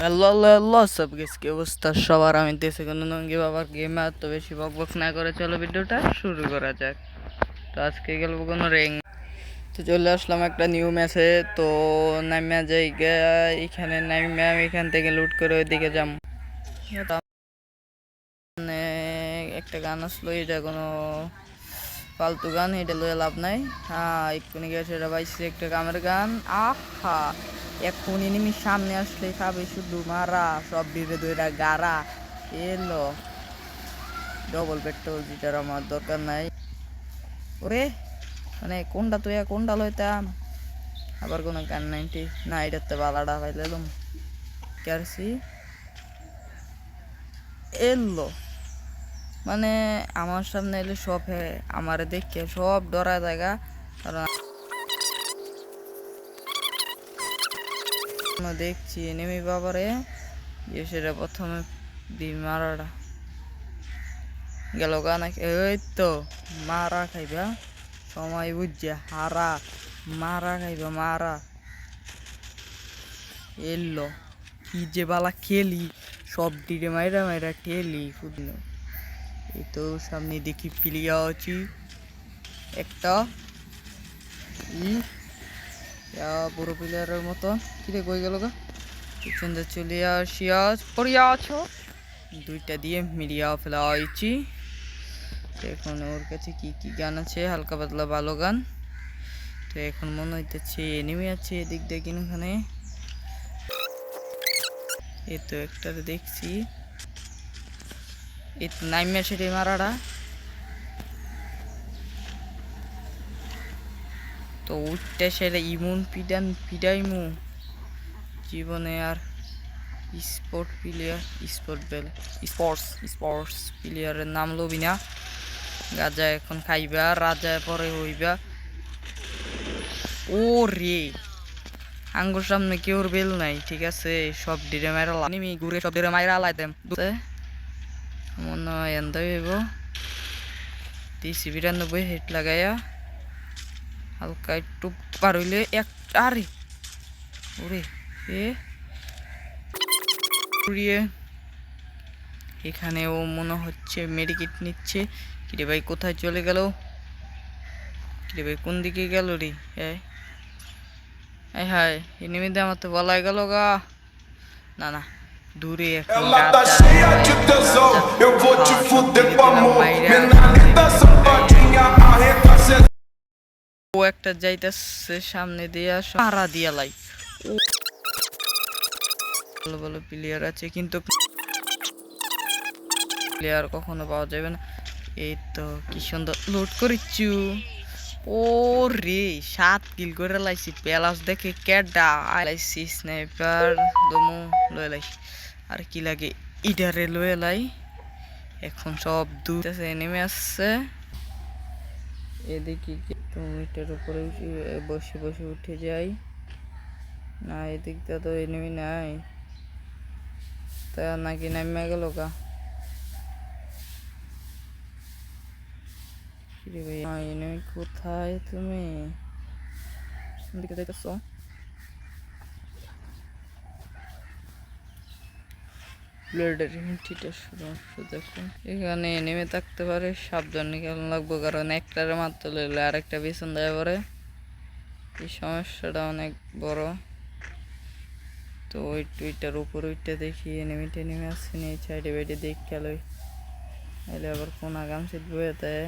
আল্লাহ আল্লাহ আল্লাহ সব কি অবস্থা সবার। আমি দেশে কোনো নঙ্গি বাবার গেমে এত বেশি বক বক না করে চলো ভিডিওটা শুরু করা যাক। তো আজকে গেল কোনো রেং, তো চলে আসলাম একটা নিউ ম্যাচে। তো নামিয়া যাই এখানে নামিয়া আমি এখান থেকে লুট করে ওইদিকে যাম। মানে একটা গান আসলো, এটা কোনো ফালতু গান, এটা লয়ে লাভ নাই। হ্যাঁ এক্ষুনি গেছে এটা পাইছি একটা কামের গান। আহা এখন এনিমি সামনে আসলে খাবে শুধু মারা, সব ভিড়ে দইরা গারা। এলো ডবল পেট্রোল, যেটার আমার দরকার নাই। ওরে মানে কোনটা তুই কোনটা লইতাম, আবার কোনো গান নাইনটি না, এটাতে বালাডা পাইলাম কারছি। এলো মানে আমার সামনে এলে সব আমারে দেখে সব ডরা জায়গা। কারণ দেখছি এনিমি বাবারে সেটা প্রথমে মারাটা গেল গা নাকি, ওই তো মারা খাইবা সময় বুঝছে হারা, মারা খাইবা মারা। এলো কি যে বালা খেলি, সব ডিরে মাইরা মাইরা ঠেলি ফুটলো। এই তো সামনে দেখি পিলিয়া আছি একটা বড় প্লেয়ারের মতো। কিরে কই গেল গা, পিছন দিয়ে চলে আসিয়া পড়িয়া আছো, দুইটা দিয়ে মিলিয়া ফেলা হয়েছি। এখন ওর কাছে কি কি গান আছে, হালকা পাতলা ভালো গান। তো এখন মনে হইতেছে এনিমি আছে এদিক দিয়ে কিনখানে। এই তো একটা দেখছি, এই তো নাইমে সেটা মারাটা। তো উঠতে সেটা ইমুন পিডাইমু জীবনে আর। স্পোর্টস প্লেয়ার, স্পোর্টস প্লেয়ারের নাম লবি না। গাজা এখন খাইবা, রাজা পরে হইবা। ও রে আঙ্গুর সামনে কেউর বেল নাই, ঠিক আছে সব ডিরে মাইরা নিমি ঘুরে সব ডিরে মাইরা আলাইতাম। মনে হয় এনতে হইব 92 হেড লাগাইয়া হালকা একটু পার হইলে একটা। আরে ওরে এ এখানে ও মনে হচ্ছে মেডিকেট নিচ্ছে। কিরে ভাই কোথায় চলে গেল, কিরে ভাই কোন দিকে গেল রে? হ্যাঁ হায় এনিমিতে আমার তো বলাই গেল গা। না না দূরে এখন ও একটা যাইতেছে সামনে দিয়ে সারা দিয়া লাই। ভালো ভালো প্লেয়ার আছে কিন্তু প্লেয়ার কখনো পাওয়া যাবে না। এই তো কি সুন্দর লোড করেছু। ও রে 7 কিল করে লাইছি, প্যালাস দেখে ক্যাডা লাইছি, স্নাইপার দমু লয়ে লাই। আর কি লাগে ইডারে লয়ে লাই। এখন সব দূর নেমে আসছে এদিকে, টমেটোর উপরে বসে বসে উঠে যাই। না এদিকটা তো এনিমি নাই, তা নাকি নামে গেল গা। এনিমি কোথায় তুমি, দিকে যাইতেছ? ব্লেডের হিন্টিটা সমস্যা দেখুন, এখানে নেমে থাকতে পারে, সাবধানে খেলা লাগবো, কারণ একটারে মারতে লইলে আরেকটা পিছন দেয় পরে। এই সমস্যাটা অনেক বড়। তো ওই টুইটার উপর ওইটা দেখি এনিমিটা নেমে আসছে নি, সাইডে বাইডে দেখ খেলোই এলে আবার কোন আগাম শীত বয়ে দেয়।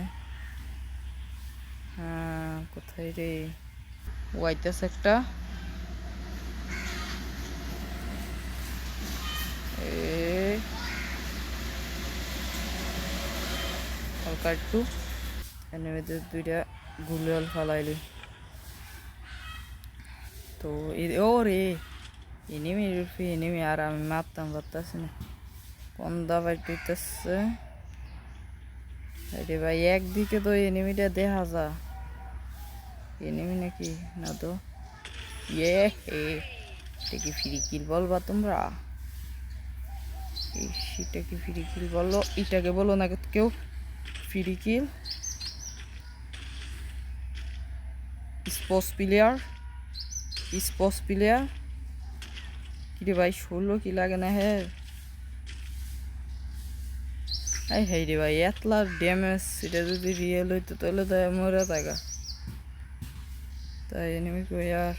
হ্যাঁ কোথায় রে ওয়াইতাস একটা, হালকা একটু এনিমিদের দুইটা গুলিয়াল ফালাইলি। তো ও রে এনিমি রুফি এনিমি, আর আমি মারতাম পারতাছি না, কোন দাবাই টুইতেছে। আরে ভাই একদিকে তো এনিমিটা দেখা যা, এনিমি নাকি না তো এটা কি ফ্রি কিল বলবা তোমরা? সেটা কি ফ্রি কিল বললো, এটাকে বলো না কেউ ফ্রি কিল। স্পোর্টস প্লেয়ার কিরে ভাই 16 কি লাগে না হ্যাঁ এই হেই রে ভাই এতলা ড্যামেজ এটা যদি রিয়েল হইতো তাহলে তো মরে থাকা তাই এনিমি কই আর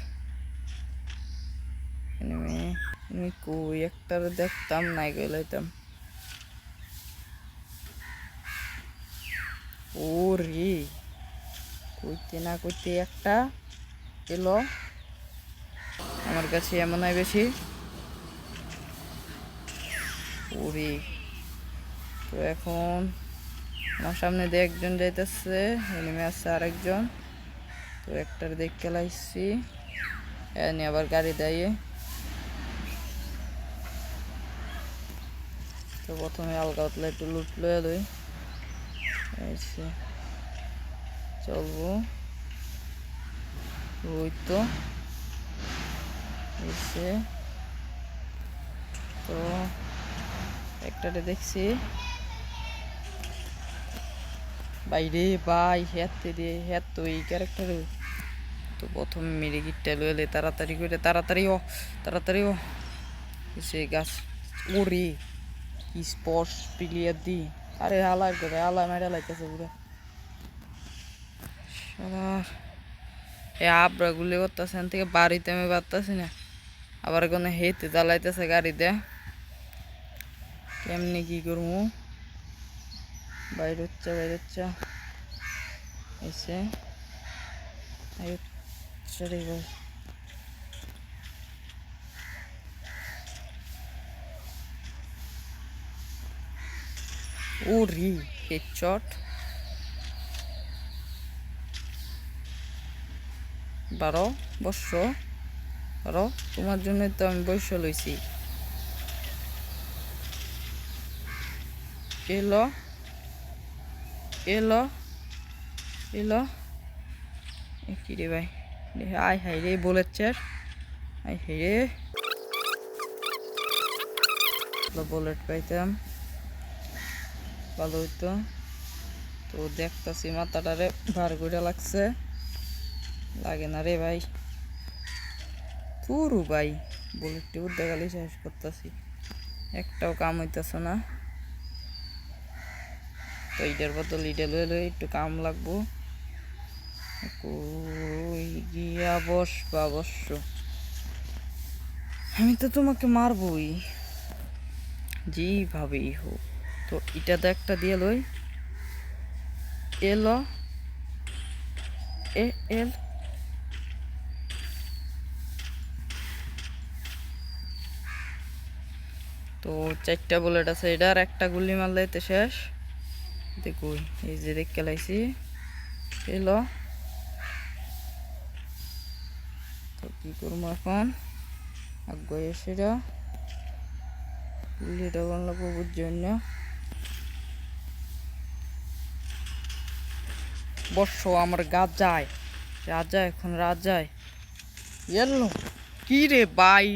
এনিমি এনিমি কই একটারে দেখতাম নাই গেলাইতাম ওরে কইতে না কইতে একটা এলো আমার কাছে এমন নাই বেশি ওরে তো এখন আমার সামনে দিয়ে একজন যাইতেছে এনিমি আছে আরেকজন তো একটার দেখ খেলাইছি এনে আবার গাড়ি দেয় তো প্রথমে আলগা উতলা একটু লুট লয়ে লই এসে চলবো ওই তো এসে তো একটাতে দেখছি বাইরে ভাই হেঁটতে দিয়ে হেঁট তো এই ক্যারেক্টারে তো প্রথমে মেরে গিটটা লইলে তাড়াতাড়ি করে তাড়াতাড়ি ও সে গাছ ওরে কি স্পর্শ প্লেয়ার দি আরে হালার করে হালা মেরা লাইতেছে পুরো সালার এ আবরা গুলি করতেছে থেকে বাড়িতে আমি পারতাছি না আবার কোনো হেঁটে চালাইতেছে গাড়িতে কেমনি কি করবো বাইরে হচ্ছে এসে রে ভাই ওরে হেডশট 12 বৎসর আরো তোমার জন্যই তো আমি বৈশ্য লইছি এলো এলো এলো কি রে ভাই আয় হাই রে বুলেট আয় হাই রে বুলেট পাইতাম ভালো হইতো তো দেখতাছি মাথাটারে ভার করে লাগছে লাগে না রে ভাই পুরু ভাই বুলেটটি উঠতে গেলে শেষ করতেছি একটাও কাম হইতেছে না তো এইটার বদল ইটা লইলে একটু কাম লাগবো গিয়া বসবা অবশ্য আমি তো তোমাকে মারবই যেভাবেই হোক তো এটাতে একটা দিয়ে লই এলো এল তো 4টা বুলেট আছে এটার একটা গুলি মারলে তো শেষ দেখুই এই যে দেখ খেলাইছি এলো তো কি করবো এখন আগে এসে গুলিটা বানলো প্রভুর জন্য বর্ষ আমার রাজা এখন রাজায় এলো কি রে ভাই